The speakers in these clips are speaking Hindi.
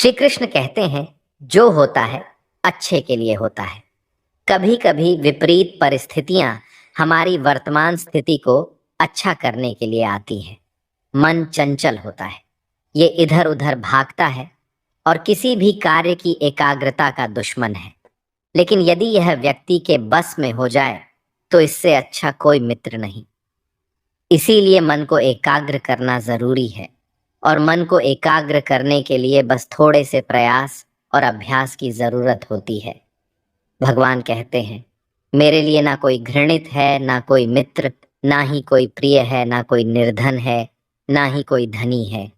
श्री कृष्ण कहते हैं, जो होता है अच्छे के लिए होता है। कभी कभी विपरीत परिस्थितियां हमारी वर्तमान स्थिति को अच्छा करने के लिए आती हैं। मन चंचल होता है, ये इधर उधर भागता है और किसी भी कार्य की एकाग्रता का दुश्मन है। लेकिन यदि यह व्यक्ति के बस में हो जाए तो इससे अच्छा कोई मित्र नहीं। इसीलिए मन को एकाग्र करना जरूरी है, और मन को एकाग्र करने के लिए बस थोड़े से प्रयास और अभ्यास की जरूरत होती है। भगवान कहते हैं, मेरे लिए ना कोई घृणित है, ना कोई मित्र, ना ही कोई प्रिय है, ना कोई निर्धन है, ना ही कोई धनी है।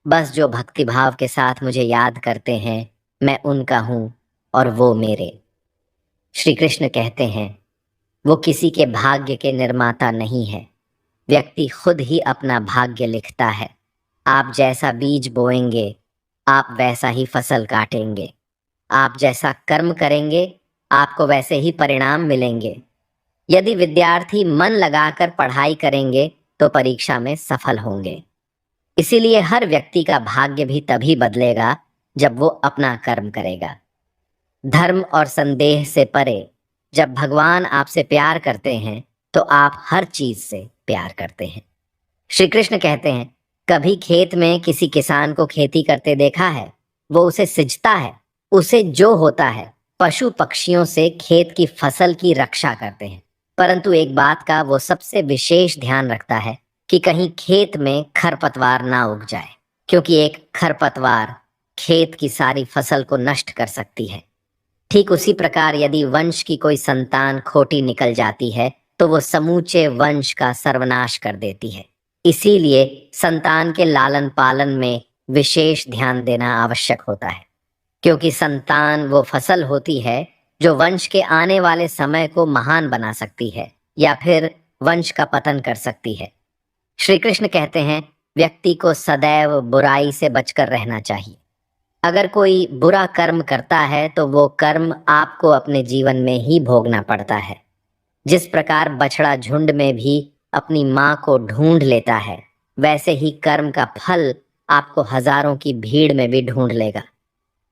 बस जो भक्तिभाव के साथ मुझे याद करते हैं, मैं उनका हूँ और वो मेरे। श्री कृष्ण कहते हैं, वो किसी के भाग्य के निर्माता नहीं है। व्यक्ति खुद ही अपना भाग्य लिखता है। आप जैसा बीज बोएंगे, आप वैसा ही फसल काटेंगे। आप जैसा कर्म करेंगे, आपको वैसे ही परिणाम मिलेंगे। यदि विद्यार्थी मन लगाकर पढ़ाई करेंगे तो परीक्षा में सफल होंगे। इसीलिए हर व्यक्ति का भाग्य भी तभी बदलेगा जब वो अपना कर्म करेगा। धर्म और संदेह से परे जब भगवान आपसे प्यार करते हैं तो आप हर चीज से प्यार करते हैं। श्री कृष्ण कहते हैं, कभी खेत में किसी किसान को खेती करते देखा है? वो उसे सिंचता है। उसे जो होता है, पशु पक्षियों से खेत की फसल की रक्षा करते हैं। परंतु एक बात का वो सबसे विशेष ध्यान रखता है कि कहीं खेत में खरपतवार ना उग जाए, क्योंकि एक खरपतवार खेत की सारी फसल को नष्ट कर सकती है। ठीक उसी प्रकार यदि वंश की कोई संतान खोटी निकल जाती है तो वो समूचे वंश का सर्वनाश कर देती है। इसीलिए संतान के लालन पालन में विशेष ध्यान देना आवश्यक होता है, क्योंकि संतान वो फसल होती है जो वंश के आने वाले समय को महान बना सकती है या फिर वंश का पतन कर सकती है। श्री कृष्ण कहते हैं, व्यक्ति को सदैव बुराई से बचकर रहना चाहिए। अगर कोई बुरा कर्म करता है तो वो कर्म आपको अपने जीवन में ही भोगना पड़ता है। जिस प्रकार बछड़ा झुंड में भी अपनी माँ को ढूंढ लेता है, वैसे ही कर्म का फल आपको हजारों की भीड़ में भी ढूंढ लेगा।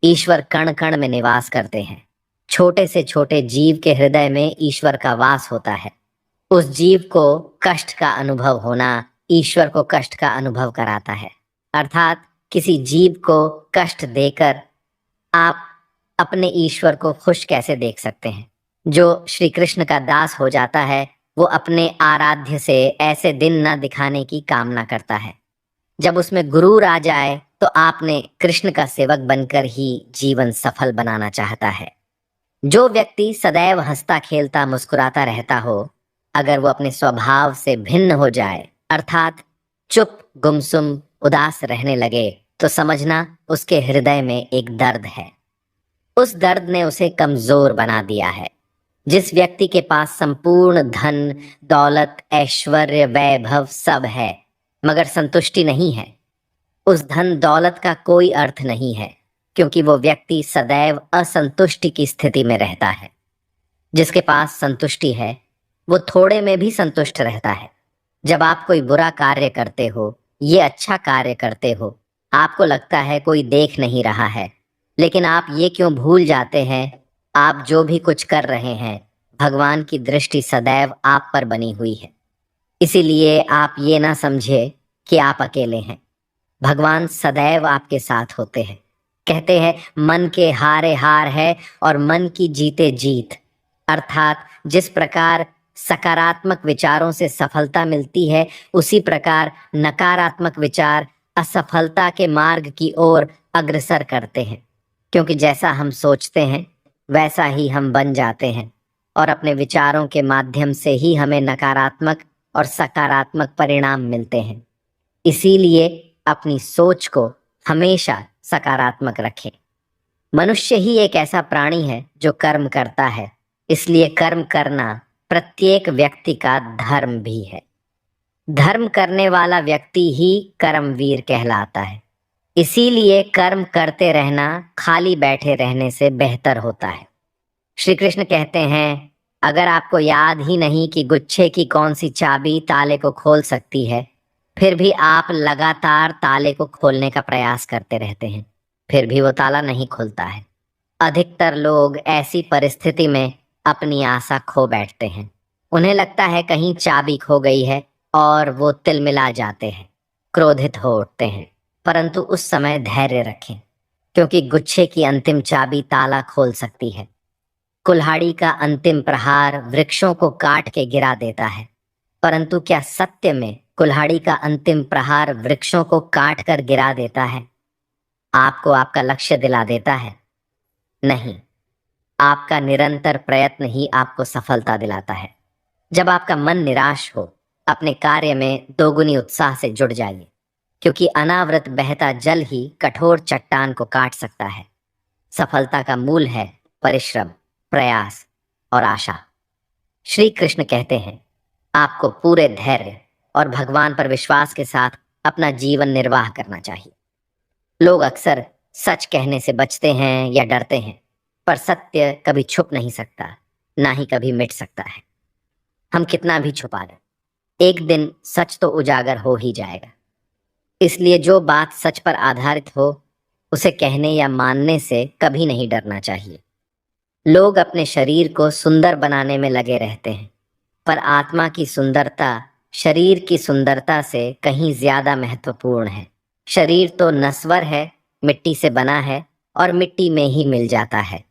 ईश्वर कण कण में निवास करते हैं। छोटे से छोटे जीव के हृदय में ईश्वर का वास होता है। उस जीव को कष्ट का अनुभव होना ईश्वर को कष्ट का अनुभव कराता है। अर्थात किसी जीव को कष्ट देकर आप अपने ईश्वर को खुश कैसे देख सकते हैं? जो श्री कृष्ण का दास हो जाता है वो अपने आराध्य से ऐसे दिन न दिखाने की कामना करता है। जब उसमें गुरूर आ जाए तो आपने कृष्ण का सेवक बनकर ही जीवन सफल बनाना चाहता है। जो व्यक्ति सदैव हंसता खेलता मुस्कुराता रहता हो, अगर वो अपने स्वभाव से भिन्न हो जाए, अर्थात चुप गुमसुम उदास रहने लगे, तो समझना उसके हृदय में एक दर्द है। उस दर्द ने उसे कमजोर बना दिया है। जिस व्यक्ति के पास संपूर्ण धन दौलत ऐश्वर्य वैभव सब है मगर संतुष्टि नहीं है, उस धन दौलत का कोई अर्थ नहीं है, क्योंकि वो व्यक्ति सदैव असंतुष्टि की स्थिति में रहता है। जिसके पास संतुष्टि है वो थोड़े में भी संतुष्ट रहता है। जब आप कोई बुरा कार्य करते हो, ये अच्छा कार्य करते हो, आपको लगता है कोई देख नहीं रहा है, लेकिन आप ये क्यों भूल जाते हैं, आप जो भी कुछ कर रहे हैं भगवान की दृष्टि सदैव आप पर बनी हुई है। इसीलिए आप ये ना समझे कि आप अकेले हैं। भगवान सदैव आपके साथ होते हैं। कहते हैं, मन के हारे हार है और मन की जीते जीत। अर्थात जिस प्रकार सकारात्मक विचारों से सफलता मिलती है, उसी प्रकार नकारात्मक विचार असफलता के मार्ग की ओर अग्रसर करते हैं। क्योंकि जैसा हम सोचते हैं वैसा ही हम बन जाते हैं, और अपने विचारों के माध्यम से ही हमें नकारात्मक और सकारात्मक परिणाम मिलते हैं। इसीलिए अपनी सोच को हमेशा सकारात्मक रखें। मनुष्य ही एक ऐसा प्राणी है जो कर्म करता है, इसलिए कर्म करना प्रत्येक व्यक्ति का धर्म भी है। धर्म करने वाला व्यक्ति ही कर्मवीर कहलाता है। इसीलिए कर्म करते रहना खाली बैठे रहने से बेहतर होता है। श्री कृष्ण कहते हैं, अगर आपको याद ही नहीं कि गुच्छे की कौन सी चाबी ताले को खोल सकती है, फिर भी आप लगातार ताले को खोलने का प्रयास करते रहते हैं, फिर भी वो ताला नहीं खुलता है। अधिकतर लोग ऐसी परिस्थिति में अपनी आशा खो बैठते हैं। उन्हें लगता है कहीं चाबी खो गई है और वो तिलमिला जाते हैं, क्रोधित हो उठते हैं। परंतु उस समय धैर्य रखें, क्योंकि गुच्छे की अंतिम चाबी ताला खोल सकती है। कुल्हाड़ी का अंतिम प्रहार वृक्षों को काट के गिरा देता है, परंतु क्या सत्य में कुल्हाड़ी का अंतिम प्रहार वृक्षों को काट कर गिरा देता है? आपको आपका लक्ष्य दिला देता है? नहीं, आपका निरंतर प्रयत्न ही आपको सफलता दिलाता है। जब आपका मन निराश हो, अपने कार्य में दोगुनी उत्साह से जुड़ जाइए, क्योंकि अनावृत बहता जल ही कठोर चट्टान को काट सकता है। सफलता का मूल है परिश्रम, प्रयास और आशा। श्री कृष्ण कहते हैं, आपको पूरे धैर्य और भगवान पर विश्वास के साथ अपना जीवन निर्वाह करना चाहिए। लोग अक्सर सच कहने से बचते हैं या डरते हैं, पर सत्य कभी छुप नहीं सकता, ना ही कभी मिट सकता है। हम कितना भी छुपा लें, एक दिन सच तो उजागर हो ही जाएगा। इसलिए जो बात सच पर आधारित हो, उसे कहने या मानने से कभी नहीं डरना चाहिए। लोग अपने शरीर को सुंदर बनाने में लगे रहते हैं, पर आत्मा की सुंदरता शरीर की सुंदरता से कहीं ज्यादा महत्वपूर्ण है। शरीर तो नश्वर है, मिट्टी से बना है और मिट्टी में ही मिल जाता है,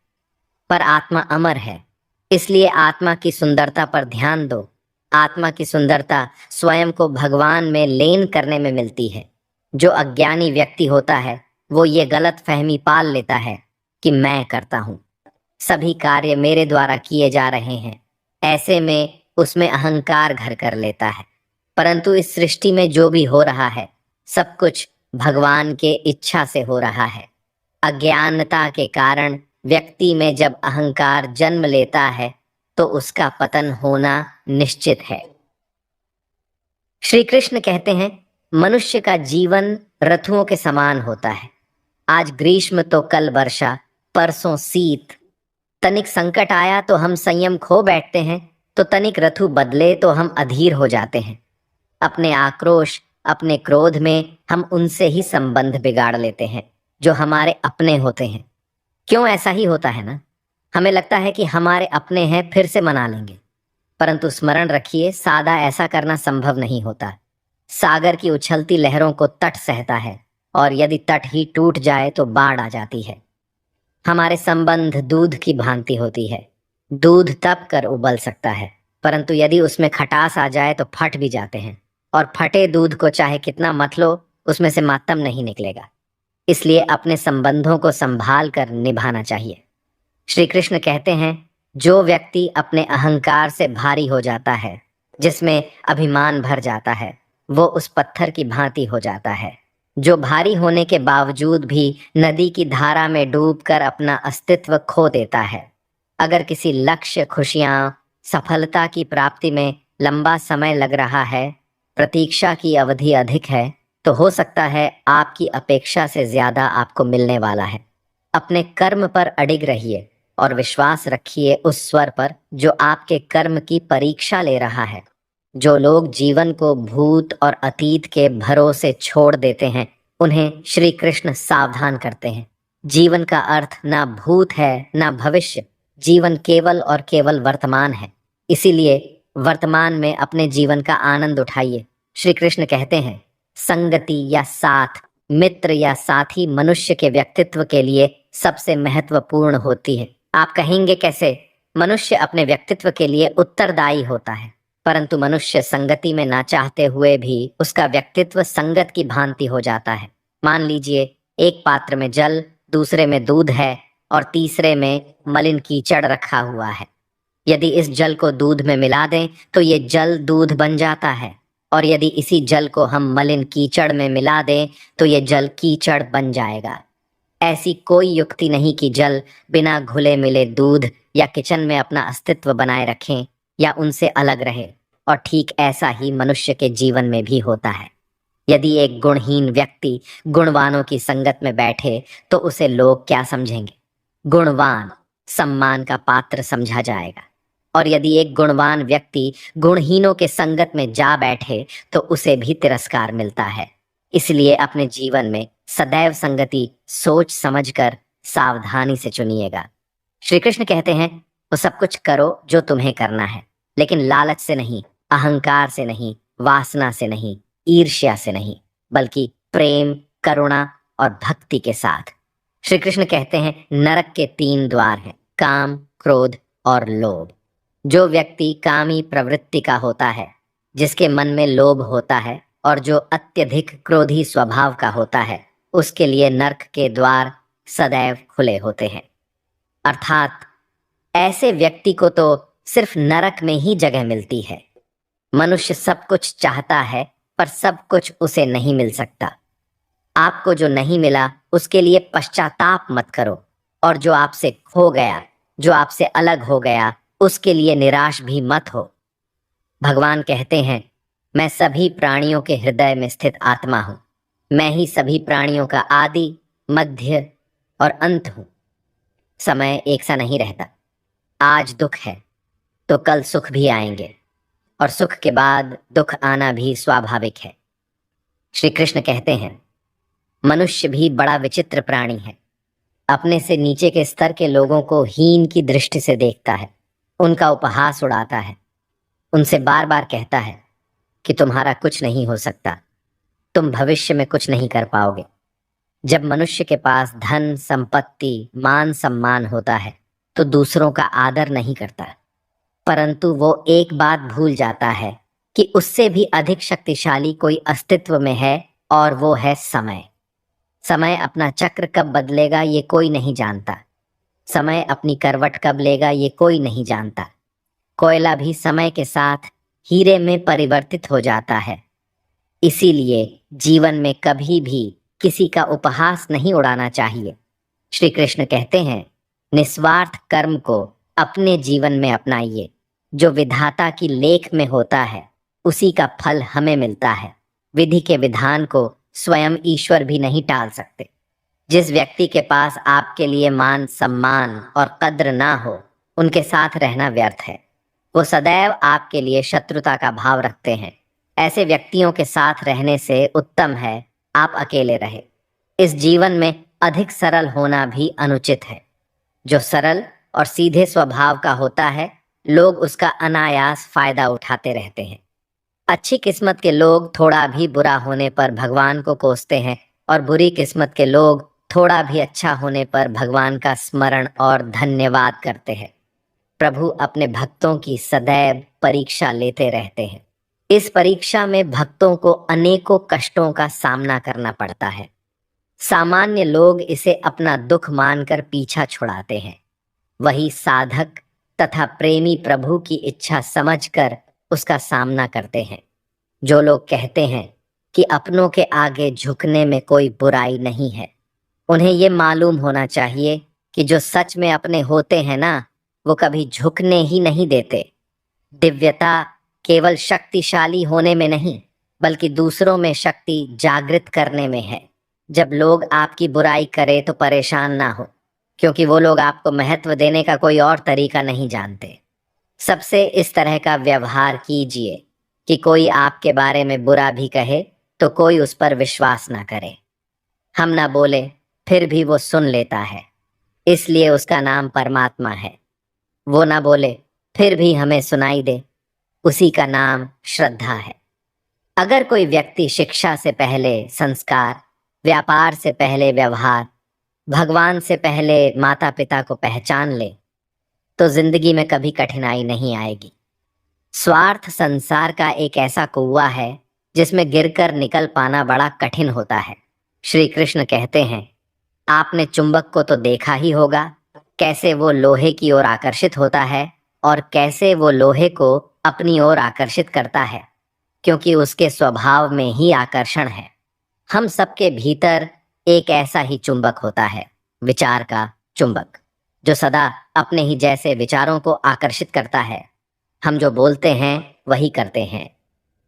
पर आत्मा अमर है। इसलिए आत्मा की सुंदरता पर ध्यान दो। आत्मा की सुंदरता स्वयं को भगवान में लीन करने में मिलती है। जो अज्ञानी व्यक्ति होता है, वो ये गलत फहमी पाल लेता है कि मैं करता हूँ, सभी कार्य मेरे द्वारा किए जा रहे हैं। ऐसे में उसमें अहंकार घर कर लेता है। परंतु इस सृष्टि में जो भी हो रहा है, सब कुछ भगवान के इच्छा से हो रहा है। अज्ञानता के कारण व्यक्ति में जब अहंकार जन्म लेता है, तो उसका पतन होना निश्चित है। श्री कृष्ण कहते हैं, मनुष्य का जीवन ऋतुओं के समान होता है। आज ग्रीष्म तो कल वर्षा, परसों शीत। तनिक संकट आया तो हम संयम खो बैठते हैं, तो तनिक ऋतु बदले तो हम अधीर हो जाते हैं। अपने आक्रोश, अपने क्रोध में हम उनसे ही संबंध बिगाड़ लेते हैं जो हमारे अपने होते हैं। क्यों? ऐसा ही होता है ना। हमें लगता है कि हमारे अपने हैं, फिर से मना लेंगे, परंतु स्मरण रखिए, सादा ऐसा करना संभव नहीं होता। सागर की उछलती लहरों को तट सहता है, और यदि तट ही टूट जाए तो बाढ़ आ जाती है। हमारे संबंध दूध की भांति होती है। दूध तप कर उबल सकता है, परंतु यदि उसमें खटास आ जाए तो फट भी जाते हैं, और फटे दूध को चाहे कितना मथ लो, उसमें से मातम नहीं निकलेगा। इसलिए अपने संबंधों को संभाल कर निभाना चाहिए। श्री कृष्ण कहते हैं, जो व्यक्ति अपने अहंकार से भारी हो जाता है, जिसमें अभिमान भर जाता है, वो उस पत्थर की भांति हो जाता है जो भारी होने के बावजूद भी नदी की धारा में डूबकर अपना अस्तित्व खो देता है। अगर किसी लक्ष्य, खुशियां, सफलता की प्राप्ति में लंबा समय लग रहा है, प्रतीक्षा की अवधि अधिक है, तो हो सकता है आपकी अपेक्षा से ज्यादा आपको मिलने वाला है। अपने कर्म पर अडिग रहिए और विश्वास रखिए उस स्वर पर जो आपके कर्म की परीक्षा ले रहा है। जो लोग जीवन को भूत और अतीत के भरोसे छोड़ देते हैं, उन्हें श्री कृष्ण सावधान करते हैं। जीवन का अर्थ ना भूत है ना भविष्य, जीवन केवल और केवल वर्तमान है। इसीलिए वर्तमान में अपने जीवन का आनंद उठाइए। श्री कृष्ण कहते हैं, संगति या साथ, मित्र या साथी मनुष्य के व्यक्तित्व के लिए सबसे महत्वपूर्ण होती है। आप कहेंगे कैसे? मनुष्य अपने व्यक्तित्व के लिए उत्तरदायी होता है, परंतु मनुष्य संगति में ना चाहते हुए भी उसका व्यक्तित्व संगत की भांति हो जाता है। मान लीजिए, एक पात्र में जल, दूसरे में दूध है और तीसरे में मलिन कीचड़ रखा हुआ है। यदि इस जल को दूध में मिला दें तो ये जल दूध बन जाता है, और यदि इसी जल को हम मलिन कीचड़ में मिला दें तो ये जल कीचड़ बन जाएगा। ऐसी कोई युक्ति नहीं कि जल बिना घुले मिले दूध या किचन में अपना अस्तित्व बनाए रखें या उनसे अलग रहे। और ठीक ऐसा ही मनुष्य के जीवन में भी होता है। यदि एक गुणहीन व्यक्ति गुणवानों की संगत में बैठे तो उसे लोग क्या समझेंगे? गुणवान सम्मान का पात्र समझा जाएगा, और यदि एक गुणवान व्यक्ति गुणहीनों के संगत में जा बैठे तो उसे भी तिरस्कार मिलता है। इसलिए अपने जीवन में सदैव संगति सोच समझकर सावधानी से चुनिएगा। श्री कृष्ण कहते हैं, वो सब कुछ करो जो तुम्हें करना है, लेकिन लालच से नहीं, अहंकार से नहीं, वासना से नहीं, ईर्ष्या से नहीं, बल्कि प्रेम, करुणा और भक्ति के साथ। श्री कृष्ण कहते हैं, नरक के 3 द्वार हैं, काम, क्रोध और लोभ। जो व्यक्ति कामी प्रवृत्ति का होता है, जिसके मन में लोभ होता है और जो अत्यधिक क्रोधी स्वभाव का होता है, उसके लिए नरक के द्वार सदैव खुले होते हैं। अर्थात ऐसे व्यक्ति को तो सिर्फ नरक में ही जगह मिलती है। मनुष्य सब कुछ चाहता है, पर सब कुछ उसे नहीं मिल सकता। आपको जो नहीं मिला उसके लिए पश्चाताप मत करो, और जो आपसे खो गया, जो आपसे अलग हो गया, उसके लिए निराश भी मत हो। भगवान कहते हैं, मैं सभी प्राणियों के हृदय में स्थित आत्मा हूं। मैं ही सभी प्राणियों का आदि, मध्य और अंत हूं। समय एक सा नहीं रहता। आज दुख है तो कल सुख भी आएंगे, और सुख के बाद दुख आना भी स्वाभाविक है। श्री कृष्ण कहते हैं, मनुष्य भी बड़ा विचित्र प्राणी है। अपने से नीचे के स्तर के लोगों को हीन की दृष्टि से देखता है, उनका उपहास उड़ाता है, उनसे बार बार कहता है कि तुम्हारा कुछ नहीं हो सकता, तुम भविष्य में कुछ नहीं कर पाओगे। जब मनुष्य के पास धन, संपत्ति, मान सम्मान होता है तो दूसरों का आदर नहीं करता, परंतु वो एक बात भूल जाता है कि उससे भी अधिक शक्तिशाली कोई अस्तित्व में है, और वो है समय। समय अपना चक्र कब बदलेगा ये कोई नहीं जानता। समय अपनी करवट कब लेगा ये कोई नहीं जानता। कोयला भी समय के साथ हीरे में परिवर्तित हो जाता है। इसीलिए जीवन में कभी भी किसी का उपहास नहीं उड़ाना चाहिए। श्री कृष्ण कहते हैं, निस्वार्थ कर्म को अपने जीवन में अपनाइए। जो विधाता की लेख में होता है उसी का फल हमें मिलता है। विधि के विधान को स्वयं ईश्वर भी नहीं टाल सकते। जिस व्यक्ति के पास आपके लिए मान सम्मान और कद्र ना हो, उनके साथ रहना व्यर्थ है। वो सदैव आपके लिए शत्रुता का भाव रखते हैं। ऐसे व्यक्तियों के साथ रहने से उत्तम है आप अकेले रहे। इस जीवन में अधिक सरल होना भी अनुचित है। जो सरल और सीधे स्वभाव का होता है, लोग उसका अनायास फायदा उठाते रहते हैं। अच्छी किस्मत के लोग थोड़ा भी बुरा होने पर भगवान को कोसते हैं, और बुरी किस्मत के लोग थोड़ा भी अच्छा होने पर भगवान का स्मरण और धन्यवाद करते हैं। प्रभु अपने भक्तों की सदैव परीक्षा लेते रहते हैं। इस परीक्षा में भक्तों को अनेकों कष्टों का सामना करना पड़ता है। सामान्य लोग इसे अपना दुख मानकर पीछा छुड़ाते हैं। वही साधक तथा प्रेमी प्रभु की इच्छा समझकर उसका सामना करते हैं। जो लोग कहते हैं कि अपनों के आगे झुकने में कोई बुराई नहीं है, उन्हें ये मालूम होना चाहिए कि जो सच में अपने होते हैं ना, वो कभी झुकने ही नहीं देते। दिव्यता केवल शक्तिशाली होने में नहीं, बल्कि दूसरों में शक्ति जागृत करने में है। जब लोग आपकी बुराई करें तो परेशान ना हो, क्योंकि वो लोग आपको महत्व देने का कोई और तरीका नहीं जानते। सबसे इस तरह का व्यवहार कीजिए कि कोई आपके बारे में बुरा भी कहे तो कोई उस पर विश्वास ना करे। हम ना बोले फिर भी वो सुन लेता है, इसलिए उसका नाम परमात्मा है। वो ना बोले फिर भी हमें सुनाई दे, उसी का नाम श्रद्धा है। अगर कोई व्यक्ति शिक्षा से पहले संस्कार, व्यापार से पहले व्यवहार, भगवान से पहले माता पिता को पहचान ले, तो जिंदगी में कभी कठिनाई नहीं आएगी। स्वार्थ संसार का एक ऐसा कुआं है जिसमें गिरकर निकल पाना बड़ा कठिन होता है। श्री कृष्ण कहते हैं, आपने चुंबक को तो देखा ही होगा, कैसे वो लोहे की ओर आकर्षित होता है और कैसे वो लोहे को अपनी ओर आकर्षित करता है, क्योंकि उसके स्वभाव में ही आकर्षण है। हम सबके भीतर एक ऐसा ही चुंबक होता है, विचार का चुंबक, जो सदा अपने ही जैसे विचारों को आकर्षित करता है। हम जो बोलते हैं वही करते हैं,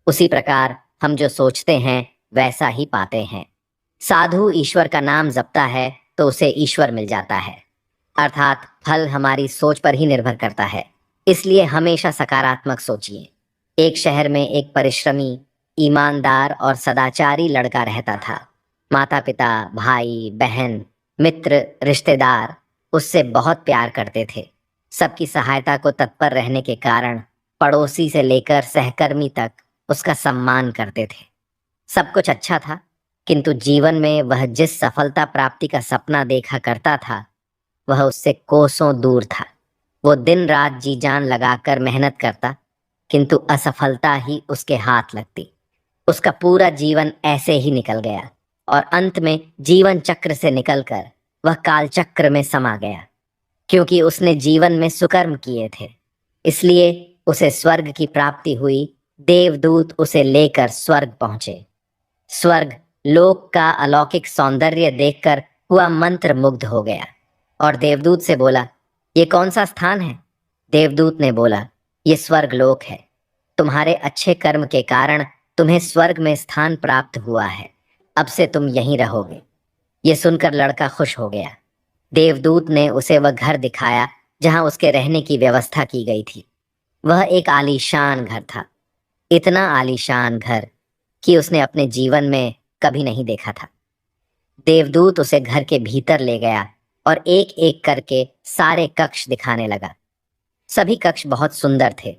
उसी प्रकार हम जो सोचते हैं वैसा ही पाते हैं। साधु ईश्वर का नाम जपता है तो उसे ईश्वर मिल जाता है, अर्थात फल हमारी सोच पर ही निर्भर करता है। इसलिए हमेशा सकारात्मक सोचिए। एक शहर में एक परिश्रमी ईमानदार और सदाचारी लड़का रहता था। माता पिता, भाई बहन, मित्र, रिश्तेदार उससे बहुत प्यार करते थे। सबकी सहायता को तत्पर रहने के कारण पड़ोसी से लेकर सहकर्मी तक उसका सम्मान करते थे। सब कुछ अच्छा था, किंतु जीवन में वह जिस सफलता प्राप्ति का सपना देखा करता था वह उससे कोसों दूर था। वो दिन रात जी जान लगाकर मेहनत करता, किंतु असफलता ही उसके हाथ लगती। उसका पूरा जीवन ऐसे ही निकल गया और अंत में जीवन चक्र से निकलकर वह काल चक्र में समा गया। क्योंकि उसने जीवन में सुकर्म किए थे, इसलिए उसे स्वर्ग की प्राप्ति हुई। देवदूत उसे लेकर स्वर्ग पहुंचे। स्वर्ग लोक का अलौकिक सौंदर्य देखकर हुआ मंत्र मुग्ध हो गया और देवदूत से बोला, ये कौन सा स्थान है? देवदूत ने बोला, ये स्वर्ग लोक है। तुम्हारे अच्छे कर्म के कारण तुम्हें स्वर्ग में स्थान प्राप्त हुआ है। अब से तुम यहीं रहोगे। ये सुनकर लड़का खुश हो गया। देवदूत ने उसे वह घर दिखाया जहां उसके रहने की व्यवस्था की गई थी। वह एक आलीशान घर था, इतना आलीशान घर कि उसने अपने जीवन में कभी नहीं देखा था। देवदूत उसे घर के भीतर ले गया और एक एक करके सारे कक्ष दिखाने लगा। सभी कक्ष बहुत सुंदर थे।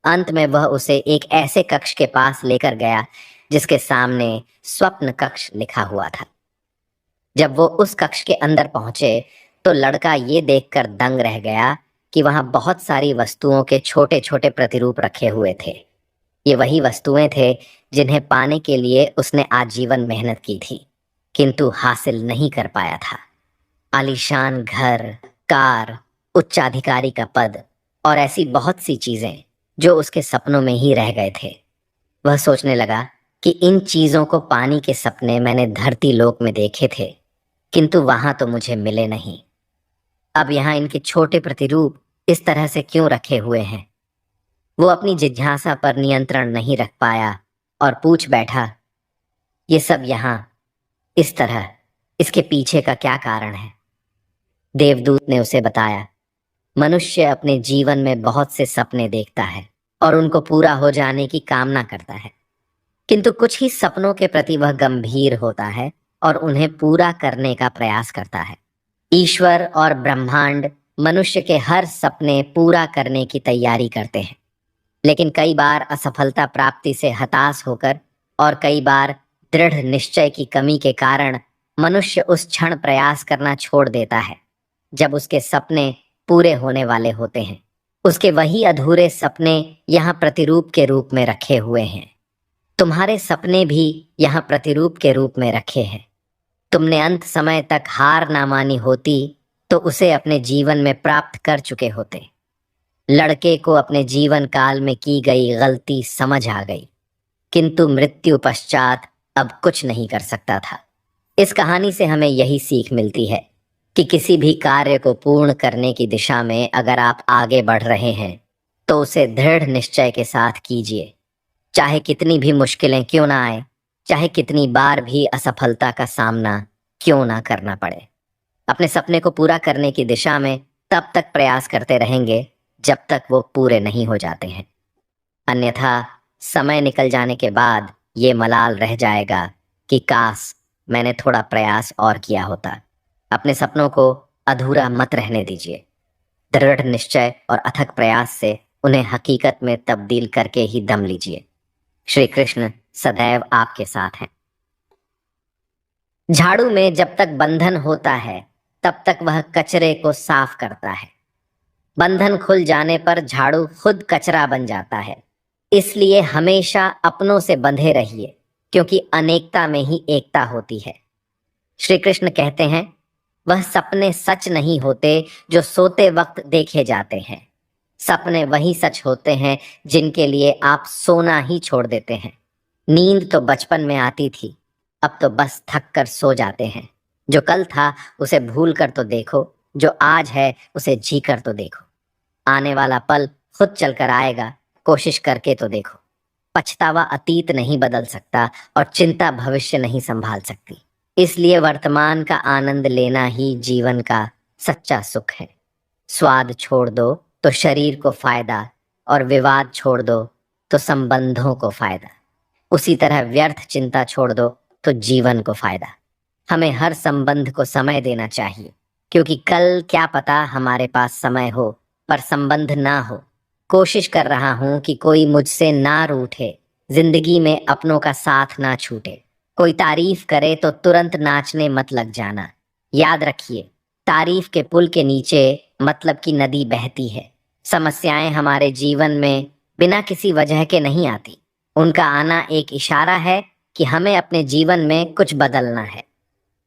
अंत में वह उसे एक ऐसे कक्ष के पास लेकर गया जिसके सामने स्वप्न कक्ष लिखा हुआ था। जब वो उस कक्ष के अंदर पहुंचे तो लड़का ये देखकर दंग रह गया कि वहां बहुत सारी वस्तुओं के छोटे छोटे प्रतिरूप रखे हुए थे। ये वही वस्तुएं थे जिन्हें पाने के लिए उसने आजीवन मेहनत की थी, किंतु हासिल नहीं कर पाया था। आलीशान घर, कार, उच्चाधिकारी का पद और ऐसी बहुत सी चीजें जो उसके सपनों में ही रह गए थे। वह सोचने लगा कि इन चीजों को पाने के सपने मैंने धरती लोक में देखे थे, किंतु वहां तो मुझे मिले नहीं। अब यहाँ इनके छोटे प्रतिरूप इस तरह से क्यों रखे हुए हैं? वो अपनी जिज्ञासा पर नियंत्रण नहीं रख पाया और पूछ बैठा, ये सब यहाँ इस तरह, इसके पीछे का क्या कारण है? देवदूत ने उसे बताया, मनुष्य अपने जीवन में बहुत से सपने देखता है और उनको पूरा हो जाने की कामना करता है, किंतु कुछ ही सपनों के प्रति वह गंभीर होता है और उन्हें पूरा करने का प्रयास करता है। ईश्वर और ब्रह्मांड मनुष्य के हर सपने पूरा करने की तैयारी करते हैं, लेकिन कई बार असफलता प्राप्ति से हताश होकर और कई बार दृढ़ निश्चय की कमी के कारण मनुष्य उस क्षण प्रयास करना छोड़ देता है जब उसके सपने पूरे होने वाले होते हैं। उसके वही अधूरे सपने यहाँ प्रतिरूप के रूप में रखे हुए हैं। तुम्हारे सपने भी यहाँ प्रतिरूप के रूप में रखे हैं। तुमने अंत समय तक हार ना मानी होती तो उसे अपने जीवन में प्राप्त कर चुके होते। लड़के को अपने जीवन काल में की गई गलती समझ आ गई, किंतु मृत्यु पश्चात अब कुछ नहीं कर सकता था। इस कहानी से हमें यही सीख मिलती है कि किसी भी कार्य को पूर्ण करने की दिशा में अगर आप आगे बढ़ रहे हैं तो उसे दृढ़ निश्चय के साथ कीजिए, चाहे कितनी भी मुश्किलें क्यों ना आए, चाहे कितनी बार भी असफलता का सामना क्यों ना करना पड़े। अपने सपने को पूरा करने की दिशा में तब तक प्रयास करते रहेंगे जब तक वो पूरे नहीं हो जाते हैं, अन्यथा समय निकल जाने के बाद ये मलाल रह जाएगा कि काश मैंने थोड़ा प्रयास और किया होता। अपने सपनों को अधूरा मत रहने दीजिए। दृढ़ निश्चय और अथक प्रयास से उन्हें हकीकत में तब्दील करके ही दम लीजिए। श्री कृष्ण सदैव आपके साथ हैं। झाड़ू में जब तक बंधन होता है तब तक वह कचरे को साफ करता है। बंधन खुल जाने पर झाड़ू खुद कचरा बन जाता है। इसलिए हमेशा अपनों से बंधे रहिए, क्योंकि अनेकता में ही एकता होती है। श्री कृष्ण कहते हैं, वह सपने सच नहीं होते जो सोते वक्त देखे जाते हैं। सपने वही सच होते हैं जिनके लिए आप सोना ही छोड़ देते हैं। नींद तो बचपन में आती थी, अब तो बस थक कर सो जाते हैं। जो कल था उसे भूल कर तो देखो, जो आज है उसे जी कर तो देखो। आने वाला पल खुद चलकर आएगा, कोशिश करके तो देखो। पछतावा अतीत नहीं बदल सकता और चिंता भविष्य नहीं संभाल सकती। इसलिए वर्तमान का आनंद लेना ही जीवन का सच्चा सुख है। स्वाद छोड़ दो तो शरीर को फायदा और विवाद छोड़ दो तो संबंधों को फायदा। उसी तरह व्यर्थ चिंता छोड़ दो तो जीवन को फायदा। हमें हर संबंध को समय देना चाहिए, क्योंकि कल क्या पता हमारे पास समय हो पर संबंध ना हो। कोशिश कर रहा हूं कि कोई मुझसे ना रूठे, जिंदगी में अपनों का साथ ना छूटे। कोई तारीफ करे तो तुरंत नाचने मत लग जाना। याद रखिए, तारीफ के पुल के नीचे मतलब की नदी बहती है। समस्याएं हमारे जीवन में बिना किसी वजह के नहीं आती। उनका आना एक इशारा है कि हमें अपने जीवन में कुछ बदलना है।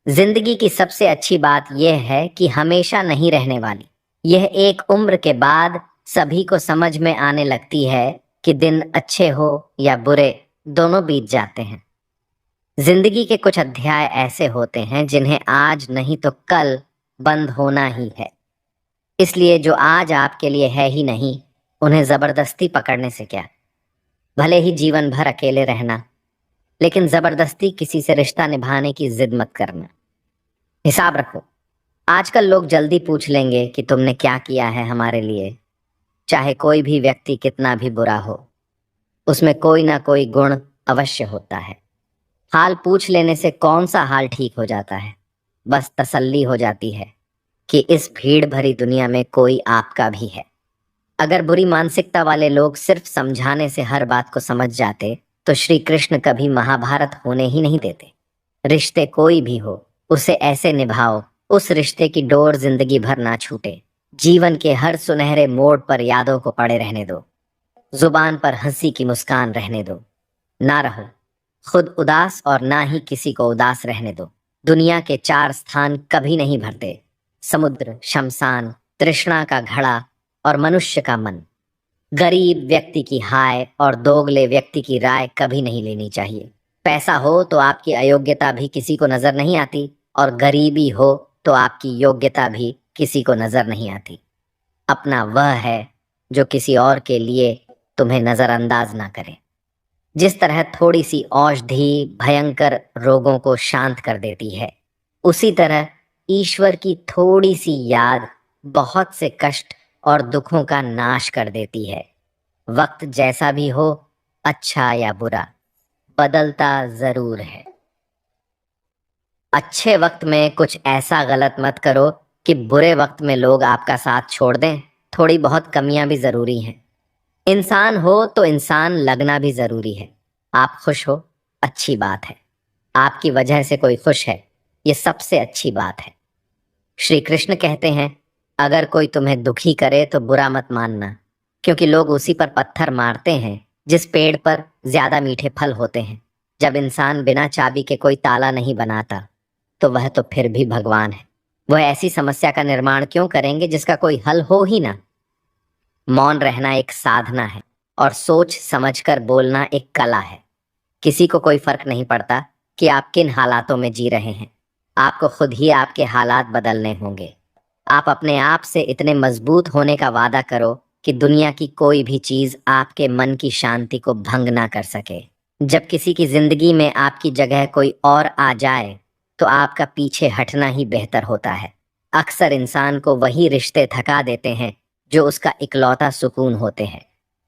जिंदगी की सबसे अच्छी बात यह है कि हमेशा नहीं रहने वाली। यह एक उम्र के बाद सभी को समझ में आने लगती है कि दिन अच्छे हो या बुरे, दोनों बीत जाते हैं। जिंदगी के कुछ अध्याय ऐसे होते हैं जिन्हें आज नहीं तो कल बंद होना ही है। इसलिए जो आज आपके लिए है ही नहीं, उन्हें जबरदस्ती पकड़ने से क्या। भले ही जीवन भर अकेले रहना, लेकिन जबरदस्ती किसी से रिश्ता निभाने की जिद मत करना। हिसाब रखो, आजकल लोग जल्दी पूछ लेंगे कि तुमने क्या किया है हमारे लिए। चाहे कोई भी व्यक्ति कितना भी बुरा हो, उसमें कोई ना कोई गुण अवश्य होता है। हाल पूछ लेने से कौन सा हाल ठीक हो जाता है। बस तसल्ली हो जाती है कि इस भीड़ भरी दुनिया में कोई आपका भी है। अगर बुरी मानसिकता वाले लोग सिर्फ समझाने से हर बात को समझ जाते तो श्री कृष्ण कभी महाभारत होने ही नहीं देते। रिश्ते कोई भी हो, उसे ऐसे निभाओ उस रिश्ते की डोर जिंदगी भर ना छूटे। जीवन के हर सुनहरे मोड़ पर यादों को पड़े रहने दो। जुबान पर हंसी की मुस्कान रहने दो। ना रहो खुद उदास और ना ही किसी को उदास रहने दो। दुनिया के चार स्थान कभी नहीं भरते: समुद्र, शमशान, तृष्णा का घड़ा और मनुष्य का मन। गरीब व्यक्ति की हाय और दोगले व्यक्ति की राय कभी नहीं लेनी चाहिए। पैसा हो तो आपकी अयोग्यता भी किसी को नजर नहीं आती, और गरीबी हो तो आपकी योग्यता भी किसी को नजर नहीं आती। अपना वह है जो किसी और के लिए तुम्हें नजरअंदाज ना करे। जिस तरह थोड़ी सी औषधि भयंकर रोगों को शांत कर देती है, उसी तरह ईश्वर की थोड़ी सी याद बहुत से कष्ट और दुखों का नाश कर देती है। वक्त जैसा भी हो, अच्छा या बुरा, बदलता जरूर है। अच्छे वक्त में कुछ ऐसा गलत मत करो कि बुरे वक्त में लोग आपका साथ छोड़ दें। थोड़ी बहुत कमियां भी जरूरी हैं। इंसान हो तो इंसान लगना भी जरूरी है। आप खुश हो, अच्छी बात है। आपकी वजह से कोई खुश है, ये सबसे अच्छी बात है। श्री कृष्ण कहते हैं, अगर कोई तुम्हें दुखी करे तो बुरा मत मानना, क्योंकि लोग उसी पर पत्थर मारते हैं जिस पेड़ पर ज्यादा मीठे फल होते हैं। जब इंसान बिना चाबी के कोई ताला नहीं बनाता तो वह तो फिर भी भगवान है। वह ऐसी समस्या का निर्माण क्यों करेंगे जिसका कोई हल हो ही ना। मौन रहना एक साधना है और सोच समझकर बोलना एक कला है। किसी को कोई फर्क नहीं पड़ता कि आप किन हालातों में जी रहे हैं। आपको खुद ही आपके हालात बदलने होंगे। आप अपने आप से इतने मजबूत होने का वादा करो कि दुनिया की कोई भी चीज आपके मन की शांति को भंग ना कर सके। जब किसी की जिंदगी में आपकी जगह कोई और आ जाए तो आपका पीछे हटना ही बेहतर होता है। अक्सर इंसान को वही रिश्ते थका देते हैं जो उसका इकलौता सुकून होते हैं।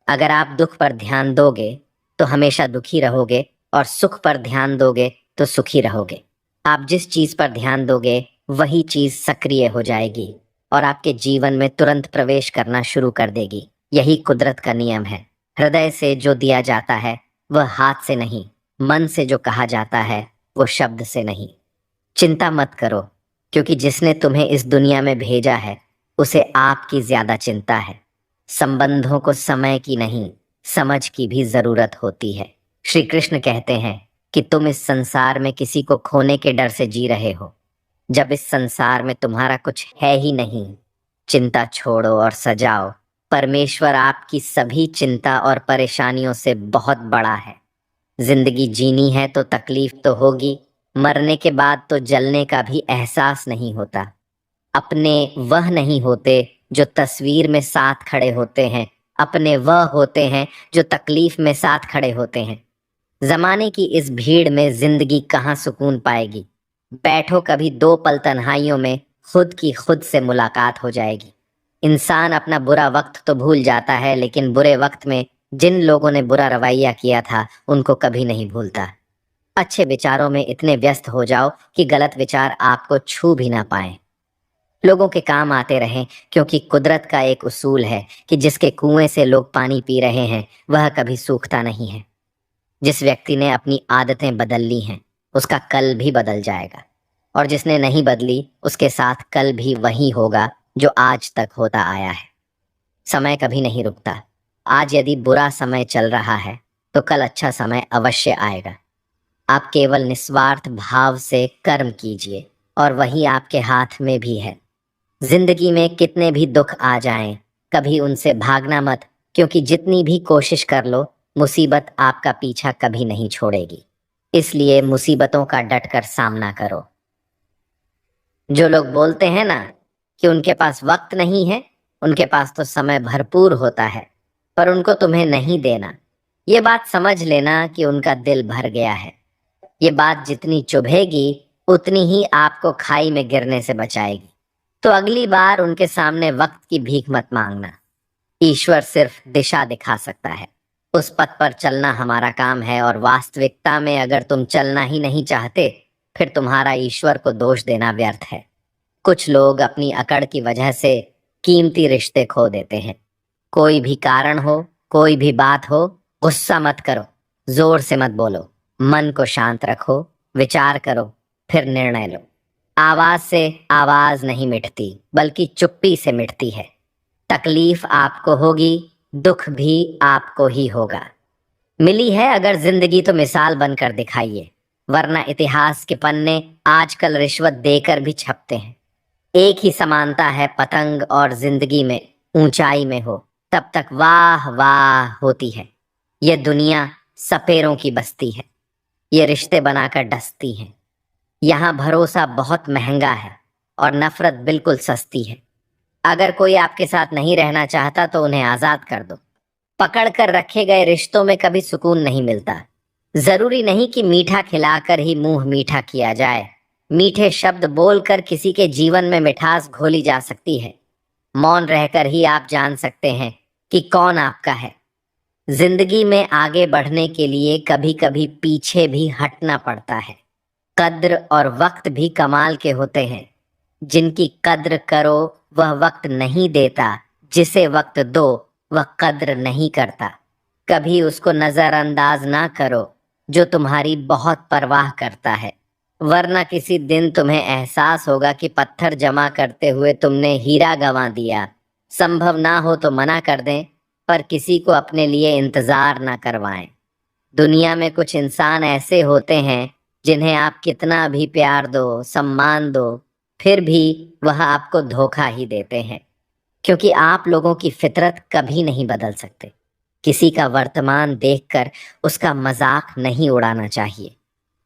अगर आप दुख पर ध्यान दोगे तो हमेशा दुखी रहोगे, और सुख पर ध्यान दोगे तो सुखी रहोगे। आप जिस चीज पर ध्यान दोगे वही चीज सक्रिय हो जाएगी और आपके जीवन में तुरंत प्रवेश करना शुरू कर देगी। यही कुदरत का नियम है। हृदय से जो दिया जाता है वह हाथ से नहीं, मन से जो कहा जाता है वो शब्द से नहीं। चिंता मत करो, क्योंकि जिसने तुम्हें इस दुनिया में भेजा है उसे आपकी ज्यादा चिंता है। संबंधों को समय की नहीं, समझ की भी जरूरत होती है। श्री कृष्ण कहते हैं कि तुम इस संसार में किसी को खोने के डर से जी रहे हो, जब इस संसार में तुम्हारा कुछ है ही नहीं। चिंता छोड़ो और सजाओ। परमेश्वर आपकी सभी चिंता और परेशानियों से बहुत बड़ा है। जिंदगी जीनी है तो तकलीफ तो होगी। मरने के बाद तो जलने का भी एहसास नहीं होता। अपने वह नहीं होते जो तस्वीर में साथ खड़े होते हैं, अपने वह होते हैं जो तकलीफ में साथ खड़े होते हैं। जमाने की इस भीड़ में जिंदगी कहाँ सुकून पाएगी। बैठो कभी दो पल तन्हाइयों में, खुद की खुद से मुलाकात हो जाएगी। इंसान अपना बुरा वक्त तो भूल जाता है, लेकिन बुरे वक्त में जिन लोगों ने बुरा रवैया किया था उनको कभी नहीं भूलता। अच्छे विचारों में इतने व्यस्त हो जाओ कि गलत विचार आपको छू भी ना पाए। लोगों के काम आते रहें, क्योंकि कुदरत का एक उसूल है कि जिसके कुएं से लोग पानी पी रहे हैं वह कभी सूखता नहीं है। जिस व्यक्ति ने अपनी आदतें बदल ली हैं उसका कल भी बदल जाएगा, और जिसने नहीं बदली उसके साथ कल भी वही होगा जो आज तक होता आया है। समय कभी नहीं रुकता। आज यदि बुरा समय चल रहा है तो कल अच्छा समय अवश्य आएगा। आप केवल निस्वार्थ भाव से कर्म कीजिए और वही आपके हाथ में भी है। जिंदगी में कितने भी दुख आ जाएं, कभी उनसे भागना मत, क्योंकि जितनी भी कोशिश कर लो मुसीबत आपका पीछा कभी नहीं छोड़ेगी। इसलिए मुसीबतों का डटकर सामना करो। जो लोग बोलते हैं ना कि उनके पास वक्त नहीं है, उनके पास तो समय भरपूर होता है, पर उनको तुम्हें नहीं देना। ये बात समझ लेना कि उनका दिल भर गया है। ये बात जितनी चुभेगी उतनी ही आपको खाई में गिरने से बचाएगी। तो अगली बार उनके सामने वक्त की भीख मत मांगना। ईश्वर सिर्फ दिशा दिखा सकता है, उस पथ पर चलना हमारा काम है। और वास्तविकता में अगर तुम चलना ही नहीं चाहते फिर तुम्हारा ईश्वर को दोष देना व्यर्थ है। कुछ लोग अपनी अकड़ की वजह से कीमती रिश्ते खो देते हैं। कोई भी कारण हो, कोई भी बात हो, गुस्सा मत करो, जोर से मत बोलो, मन को शांत रखो, विचार करो, फिर निर्णय लो। आवाज से आवाज नहीं मिटती, बल्कि चुप्पी से मिटती है। तकलीफ आपको होगी, दुख भी आपको ही होगा। मिली है अगर जिंदगी तो मिसाल बनकर दिखाइए, वरना इतिहास के पन्ने आजकल रिश्वत देकर भी छपते हैं। एक ही समानता है पतंग और जिंदगी में, ऊंचाई में हो तब तक वाह वाह होती है। यह दुनिया सपेरों की बस्ती है, ये रिश्ते बनाकर डसती हैं। यहाँ भरोसा बहुत महंगा है और नफरत बिल्कुल सस्ती है। अगर कोई आपके साथ नहीं रहना चाहता तो उन्हें आजाद कर दो। पकड़ कर रखे गए रिश्तों में कभी सुकून नहीं मिलता। जरूरी नहीं कि मीठा खिलाकर ही मुंह मीठा किया जाए। मीठे शब्द बोलकर किसी के जीवन में मिठास घोली जा सकती है। मौन रहकर ही आप जान सकते हैं कि कौन आपका है। जिंदगी में आगे बढ़ने के लिए कभी कभी पीछे भी हटना पड़ता है। कद्र और वक्त भी कमाल के होते हैं। जिनकी कद्र करो वह वक्त नहीं देता, जिसे वक्त दो वह कद्र नहीं करता। कभी उसको नजरअंदाज ना करो जो तुम्हारी बहुत परवाह करता है, वरना किसी दिन तुम्हें एहसास होगा कि पत्थर जमा करते हुए तुमने हीरा गंवा दिया। संभव ना हो तो मना कर दें, पर किसी को अपने लिए इंतजार ना करवाएं। दुनिया में कुछ इंसान ऐसे होते हैं जिन्हें आप कितना भी प्यार दो, सम्मान दो, फिर भी वह आपको धोखा ही देते हैं। क्योंकि आप लोगों की फितरत कभी नहीं बदल सकते। किसी का वर्तमान देखकर उसका मजाक नहीं उड़ाना चाहिए,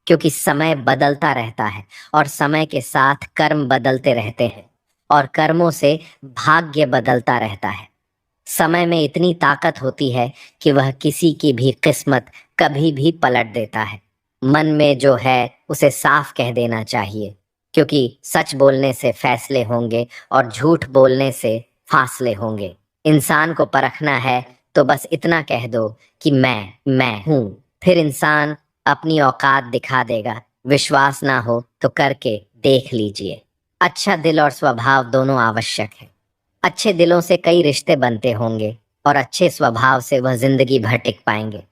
क्योंकि समय बदलता रहता है और समय के साथ कर्म बदलते रहते हैं और कर्मों से भाग्य बदलता रहता है। समय में इतनी ताकत होती है कि वह किसी की भी किस्मत कभी भी पलट देता है। मन में जो है उसे साफ कह देना चाहिए, क्योंकि सच बोलने से फैसले होंगे और झूठ बोलने से फासले होंगे। इंसान को परखना है तो बस इतना कह दो कि मैं हूं, फिर इंसान अपनी औकात दिखा देगा। विश्वास ना हो तो करके देख लीजिए। अच्छा दिल और स्वभाव दोनों आवश्यक है। अच्छे दिलों से कई रिश्ते बनते होंगे और अच्छे स्वभाव से वह जिंदगी भर टिक पाएंगे।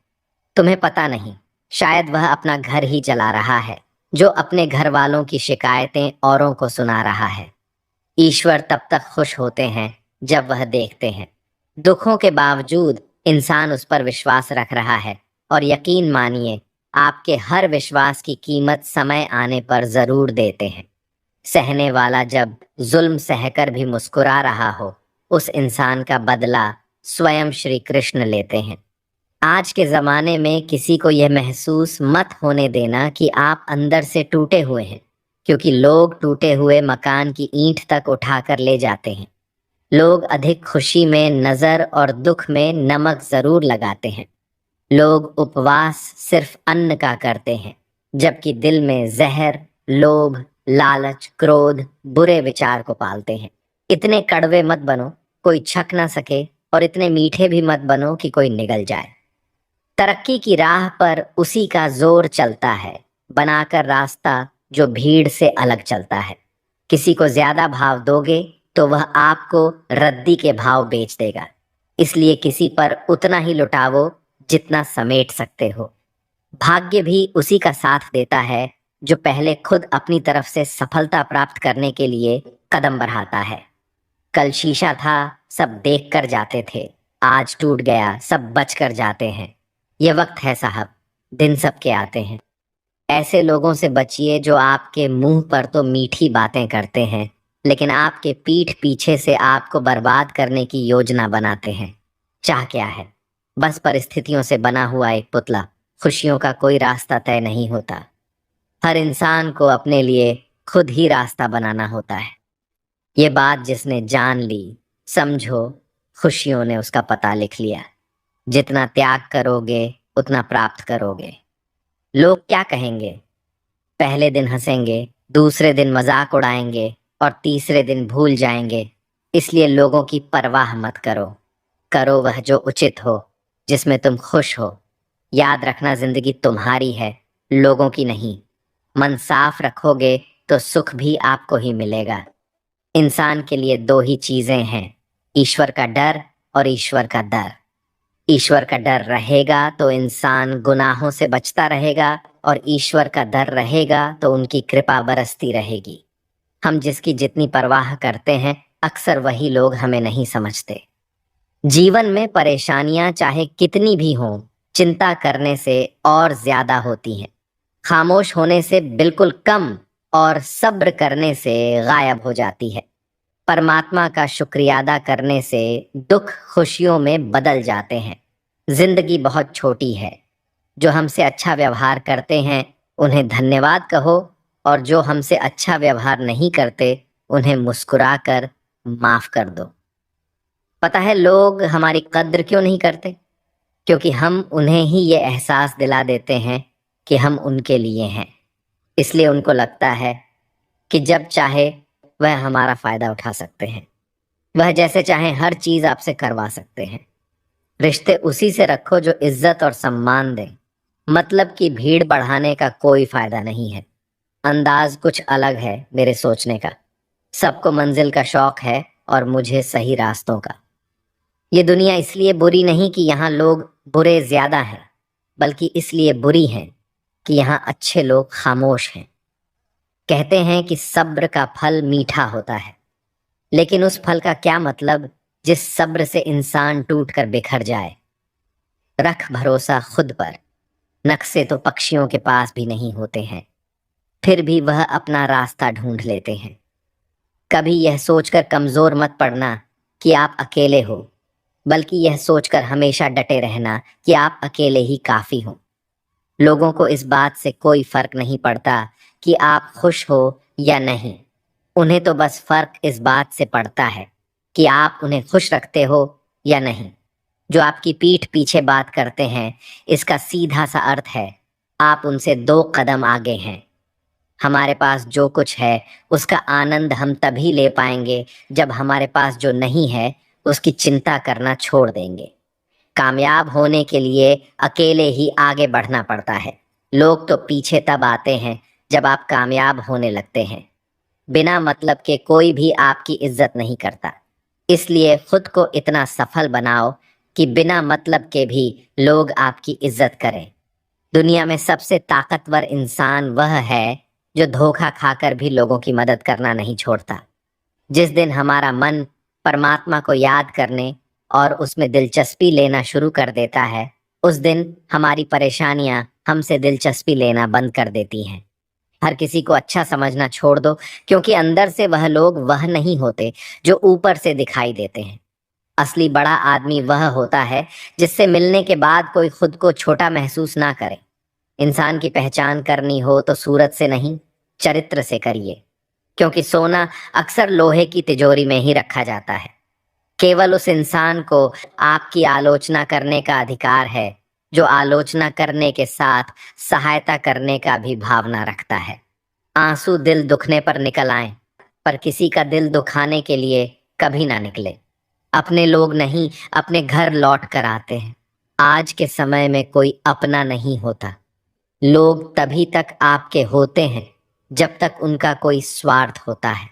तुम्हें पता नहीं, शायद वह अपना घर ही चला रहा है जो अपने घर वालों की शिकायतें औरों को सुना रहा है। ईश्वर तब तक खुश होते हैं जब वह देखते हैं दुखों के बावजूद इंसान उस पर विश्वास रख रहा है। और यकीन मानिए, आपके हर विश्वास की कीमत समय आने पर जरूर देते हैं। सहने वाला जब जुल्म सहकर भी मुस्कुरा रहा हो, उस इंसान का बदला स्वयं श्री कृष्ण लेते हैं। आज के जमाने में किसी को यह महसूस मत होने देना कि आप अंदर से टूटे हुए हैं, क्योंकि लोग टूटे हुए मकान की ईंट तक उठाकर ले जाते हैं। लोग अधिक खुशी में नजर और दुख में नमक जरूर लगाते हैं। लोग उपवास सिर्फ अन्न का करते हैं, जबकि दिल में जहर, लोभ, लालच, क्रोध, बुरे विचार को पालते हैं। इतने कड़वे मत बनो कोई छक ना सके और इतने मीठे भी मत बनो कि कोई निगल जाए। तरक्की की राह पर उसी का जोर चलता है, बनाकर रास्ता जो भीड़ से अलग चलता है। किसी को ज्यादा भाव दोगे तो वह आपको रद्दी के भाव बेच देगा। इसलिए किसी पर उतना ही लुटावो जितना समेट सकते हो। भाग्य भी उसी का साथ देता है जो पहले खुद अपनी तरफ से सफलता प्राप्त करने के लिए कदम बढ़ाता है। कल शीशा था, सब देख कर जाते थे। आज टूट गया, सब बच कर जाते हैं। ये वक्त है साहब, दिन सबके आते हैं। ऐसे लोगों से बचिए जो आपके मुंह पर तो मीठी बातें करते हैं, लेकिन आपके पीठ पीछे से आपको बर्बाद करने की योजना बनाते हैं। चाह क्या है? बस परिस्थितियों से बना हुआ एक पुतला। खुशियों का कोई रास्ता तय नहीं होता। हर इंसान को अपने लिए खुद ही रास्ता बनाना होता है। ये बात जिसने जान ली, समझो खुशियों ने उसका पता लिख लिया। जितना त्याग करोगे उतना प्राप्त करोगे। लोग क्या कहेंगे? पहले दिन हंसेंगे, दूसरे दिन मजाक उड़ाएंगे और तीसरे दिन भूल जाएंगे। इसलिए लोगों की परवाह मत करो। करो वह जो उचित हो, जिसमें तुम खुश हो। याद रखना, जिंदगी तुम्हारी है, लोगों की नहीं। मन साफ रखोगे तो सुख भी आपको ही मिलेगा। इंसान के लिए दो ही चीजें हैं, ईश्वर का डर और ईश्वर का दर। ईश्वर का डर रहेगा तो इंसान गुनाहों से बचता रहेगा, और ईश्वर का डर रहेगा तो उनकी कृपा बरसती रहेगी। हम जिसकी जितनी परवाह करते हैं, अक्सर वही लोग हमें नहीं समझते। जीवन में परेशानियां चाहे कितनी भी हों, चिंता करने से और ज्यादा होती हैं। खामोश होने से बिल्कुल कम और सब्र करने से गायब हो जाती है। परमात्मा का शुक्रिया अदा करने से दुख खुशियों में बदल जाते हैं। जिंदगी बहुत छोटी है। जो हमसे अच्छा व्यवहार करते हैं उन्हें धन्यवाद कहो, और जो हमसे अच्छा व्यवहार नहीं करते उन्हें मुस्कुराकर माफ कर दो। पता है लोग हमारी कद्र क्यों नहीं करते? क्योंकि हम उन्हें ही ये एहसास दिला देते हैं कि हम उनके लिए हैं। इसलिए उनको लगता है कि जब चाहे वह हमारा फायदा उठा सकते हैं। वह जैसे चाहे हर चीज आपसे करवा सकते हैं। रिश्ते उसी से रखो जो इज्जत और सम्मान दे। मतलब की भीड़ बढ़ाने का कोई फायदा नहीं है। अंदाज कुछ अलग है मेरे सोचने का। सबको मंजिल का शौक है और मुझे सही रास्तों का। ये दुनिया इसलिए बुरी नहीं कि यहाँ लोग बुरे ज्यादा हैं, बल्कि इसलिए बुरी हैं कि यहाँ अच्छे लोग खामोश हैं। कहते हैं कि सब्र का फल मीठा होता है, लेकिन उस फल का क्या मतलब जिस सब्र से इंसान टूट कर बिखर जाए। रख भरोसा खुद पर। नक्शे तो पक्षियों के पास भी नहीं होते हैं, फिर भी वह अपना रास्ता ढूंढ लेते हैं। कभी यह सोचकर कमजोर मत पड़ना कि आप अकेले हो, बल्कि यह सोचकर हमेशा डटे रहना कि आप अकेले ही काफी हो। लोगों को इस बात से कोई फर्क नहीं पड़ता कि आप खुश हो या नहीं। उन्हें तो बस फर्क इस बात से पड़ता है कि आप उन्हें खुश रखते हो या नहीं। जो आपकी पीठ पीछे बात करते हैं, इसका सीधा सा अर्थ है आप उनसे 2 कदम आगे हैं। हमारे पास जो कुछ है उसका आनंद हम तभी ले पाएंगे जब हमारे पास जो नहीं है उसकी चिंता करना छोड़ देंगे। कामयाब होने के लिए अकेले ही आगे बढ़ना पड़ता है। लोग तो पीछे तब आते हैं जब आप कामयाब होने लगते हैं। बिना मतलब के कोई भी आपकी इज्जत नहीं करता। इसलिए खुद को इतना सफल बनाओ कि बिना मतलब के भी लोग आपकी इज्जत करें। दुनिया में सबसे ताकतवर इंसान वह है जो धोखा खाकर भी लोगों की मदद करना नहीं छोड़ता। जिस दिन हमारा मन परमात्मा को याद करने और उसमें दिलचस्पी लेना शुरू कर देता है, उस दिन हमारी परेशानियां हमसे दिलचस्पी लेना बंद कर देती हैं। हर किसी को अच्छा समझना छोड़ दो, क्योंकि अंदर से वह लोग वह नहीं होते जो ऊपर से दिखाई देते हैं। असली बड़ा आदमी वह होता है जिससे मिलने के बाद कोई खुद को छोटा महसूस ना करे। इंसान की पहचान करनी हो तो सूरत से नहीं, चरित्र से करिए, क्योंकि सोना अक्सर लोहे की तिजोरी में ही रखा जाता है। केवल उस इंसान को आपकी आलोचना करने का अधिकार है जो आलोचना करने के साथ सहायता करने का भी भावना रखता है। आंसू दिल दुखने पर निकल आए, पर किसी का दिल दुखाने के लिए कभी ना निकले। अपने लोग नहीं, अपने घर लौट कर आते हैं। आज के समय में कोई अपना नहीं होता। लोग तभी तक आपके होते हैं जब तक उनका कोई स्वार्थ होता है।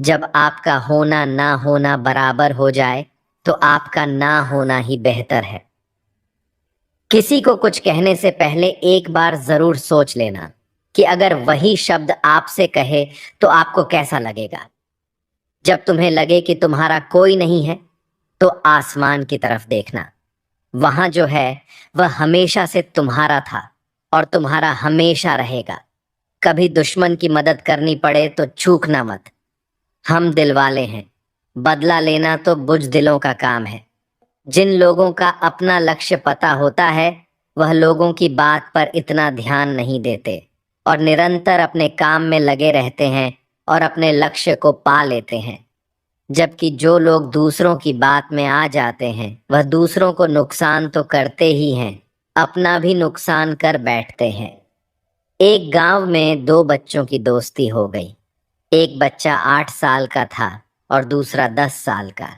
जब आपका होना ना होना बराबर हो जाए तो आपका ना होना ही बेहतर है। किसी को कुछ कहने से पहले एक बार जरूर सोच लेना कि अगर वही शब्द आपसे कहे तो आपको कैसा लगेगा। जब तुम्हें लगे कि तुम्हारा कोई नहीं है तो आसमान की तरफ देखना। वहां जो है वह हमेशा से तुम्हारा था और तुम्हारा हमेशा रहेगा। कभी दुश्मन की मदद करनी पड़े तो चूकना मत। हम दिल वाले हैं, बदला लेना तो बुज़दिलों का काम है। जिन लोगों का अपना लक्ष्य पता होता है वह लोगों की बात पर इतना ध्यान नहीं देते और निरंतर अपने काम में लगे रहते हैं और अपने लक्ष्य को पा लेते हैं। जबकि जो लोग दूसरों की बात में आ जाते हैं वह दूसरों को नुकसान तो करते ही हैं, अपना भी नुकसान कर बैठते हैं। एक गांव में दो बच्चों की दोस्ती हो गई। एक बच्चा 8 साल का था और दूसरा 10 साल का।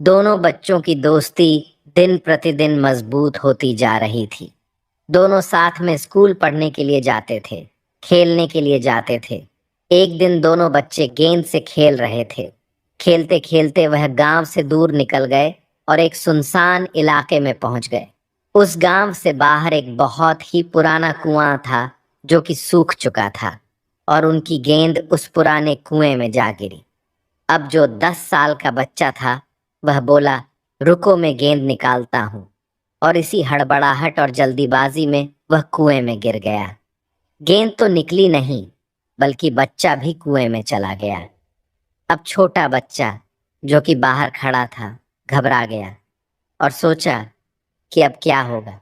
दोनों बच्चों की दोस्ती दिन प्रतिदिन मजबूत होती जा रही थी। दोनों साथ में स्कूल पढ़ने के लिए जाते थे, खेलने के लिए जाते थे। एक दिन दोनों बच्चे गेंद से खेल रहे थे। खेलते खेलते वह गांव से दूर निकल गए और एक सुनसान इलाके में पहुंच गए। उस गांव से बाहर एक बहुत ही पुराना कुआं था जो कि सूख चुका था और उनकी गेंद उस पुराने कुएं में जा गिरी। अब जो 10 साल का बच्चा था वह बोला, रुको मैं गेंद निकालता हूँ। और इसी हड़बड़ाहट और जल्दीबाजी में वह कुएं में गिर गया। गेंद तो निकली नहीं बल्कि बच्चा भी कुएं में चला गया। अब छोटा बच्चा जो कि बाहर खड़ा था घबरा गया और सोचा कि अब क्या होगा।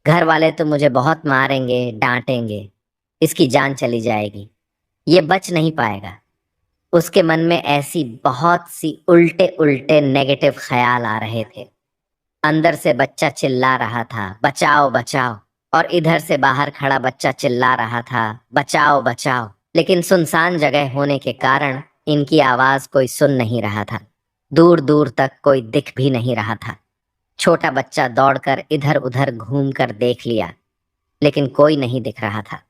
घर वाले तो मुझे बहुत मारेंगे, डांटेंगे, इसकी जान चली जाएगी, ये बच नहीं पाएगा। उसके मन में ऐसी बहुत सी उल्टे उल्टे नेगेटिव ख्याल आ रहे थे। अंदर से बच्चा चिल्ला रहा था, बचाओ बचाओ, और इधर से बाहर खड़ा बच्चा चिल्ला रहा था, बचाओ बचाओ। लेकिन सुनसान जगह होने के कारण इनकी आवाज कोई सुन नहीं रहा था। दूर दूर तक कोई दिख भी नहीं रहा था। छोटा बच्चा दौड़कर इधर उधर घूमकर देख लिया लेकिन कोई नहीं दिख रहा था।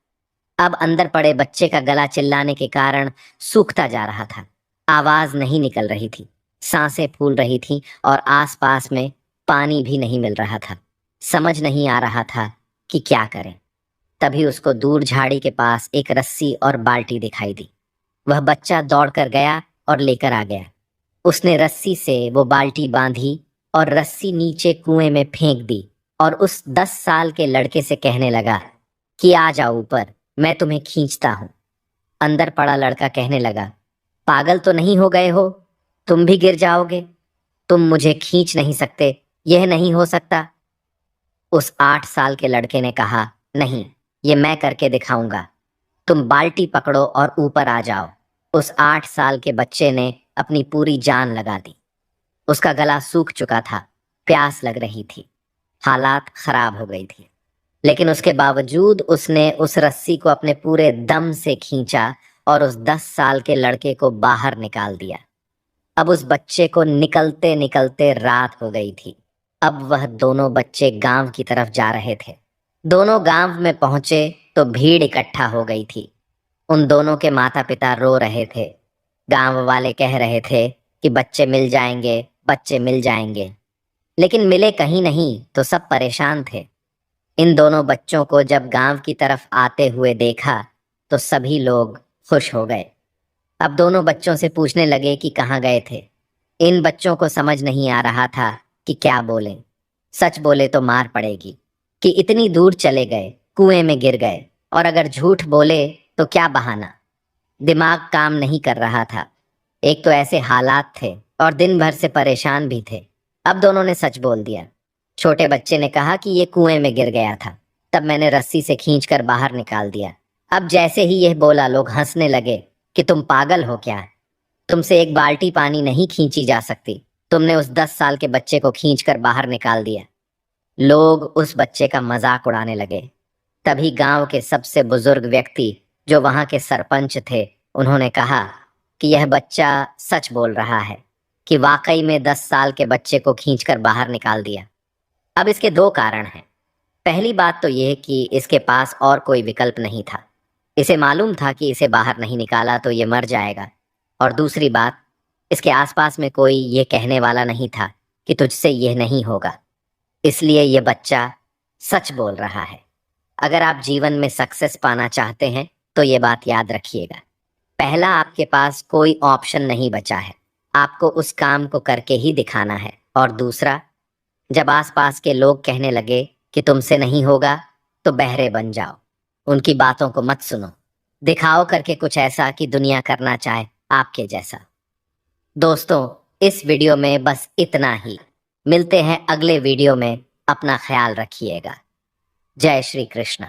अब अंदर पड़े बच्चे का गला चिल्लाने के कारण सूखता जा रहा था। आवाज नहीं निकल रही थी, सांसें फूल रही थी और आसपास में पानी भी नहीं मिल रहा था। समझ नहीं आ रहा था कि क्या करें। तभी उसको दूर झाड़ी के पास एक रस्सी और बाल्टी दिखाई दी। वह बच्चा दौड़कर गया और लेकर आ गया। उसने रस्सी से वो बाल्टी बांधी और रस्सी नीचे कुएं में फेंक दी और उस 10 साल के लड़के से कहने लगा कि आ जाओ ऊपर, मैं तुम्हें खींचता हूं। अंदर पड़ा लड़का कहने लगा, पागल तो नहीं हो गए हो, तुम भी गिर जाओगे, तुम मुझे खींच नहीं सकते, यह नहीं हो सकता। उस 8 साल के लड़के ने कहा, नहीं, ये मैं करके दिखाऊंगा, तुम बाल्टी पकड़ो और ऊपर आ जाओ। उस 8 साल के बच्चे ने अपनी पूरी जान लगा दी। उसका गला सूख चुका था, प्यास लग रही थी, हालात खराब हो गई थी, लेकिन उसके बावजूद उसने उस रस्सी को अपने पूरे दम से खींचा और उस 10 साल के लड़के को बाहर निकाल दिया। अब उस बच्चे को निकलते निकलते रात हो गई थी। अब वह दोनों बच्चे गांव की तरफ जा रहे थे। दोनों गांव में पहुंचे तो भीड़ इकट्ठा हो गई थी। उन दोनों के माता पिता रो रहे थे। गांव वाले कह रहे थे कि बच्चे मिल जाएंगे, बच्चे मिल जाएंगे, लेकिन मिले कहीं नहीं तो सब परेशान थे। इन दोनों बच्चों को जब गांव की तरफ आते हुए देखा तो सभी लोग खुश हो गए। अब दोनों बच्चों से पूछने लगे कि कहाँ गए थे। इन बच्चों को समझ नहीं आ रहा था कि क्या बोलें। सच बोले तो मार पड़ेगी कि इतनी दूर चले गए, कुएं में गिर गए, और अगर झूठ बोले तो क्या बहाना। दिमाग काम नहीं कर रहा था। एक तो ऐसे हालात थे और दिन भर से परेशान भी थे। अब दोनों ने सच बोल दिया। छोटे बच्चे ने कहा कि ये कुएं में गिर गया था, तब मैंने रस्सी से खींचकर बाहर निकाल दिया। अब जैसे ही यह बोला लोग हंसने लगे कि तुम पागल हो क्या, तुमसे एक बाल्टी पानी नहीं खींची जा सकती, तुमने उस 10 साल के बच्चे को खींचकर बाहर निकाल दिया। लोग उस बच्चे का मजाक उड़ाने लगे। तभी गांव के सबसे बुजुर्ग व्यक्ति जो वहां के सरपंच थे, उन्होंने कहा कि यह बच्चा सच बोल रहा है कि वाकई में 10 साल के बच्चे को खींचकर बाहर निकाल दिया। अब इसके दो कारण हैं। पहली बात तो यह कि इसके पास और कोई विकल्प नहीं था। इसे मालूम था कि इसे बाहर नहीं निकाला तो ये मर जाएगा। और दूसरी बात, इसके आसपास में कोई ये कहने वाला नहीं था कि तुझसे यह नहीं होगा। इसलिए ये बच्चा सच बोल रहा है। अगर आप जीवन में सक्सेस पाना चाहते हैं तो ये बात याद रखिएगा। पहला, आपके पास कोई ऑप्शन नहीं बचा है, आपको उस काम को करके ही दिखाना है। और दूसरा, जब आसपास के लोग कहने लगे कि तुमसे नहीं होगा तो बहरे बन जाओ, उनकी बातों को मत सुनो। दिखाओ करके कुछ ऐसा कि दुनिया करना चाहे आपके जैसा। दोस्तों, इस वीडियो में बस इतना ही। मिलते हैं अगले वीडियो में। अपना ख्याल रखिएगा। जय श्री कृष्ण।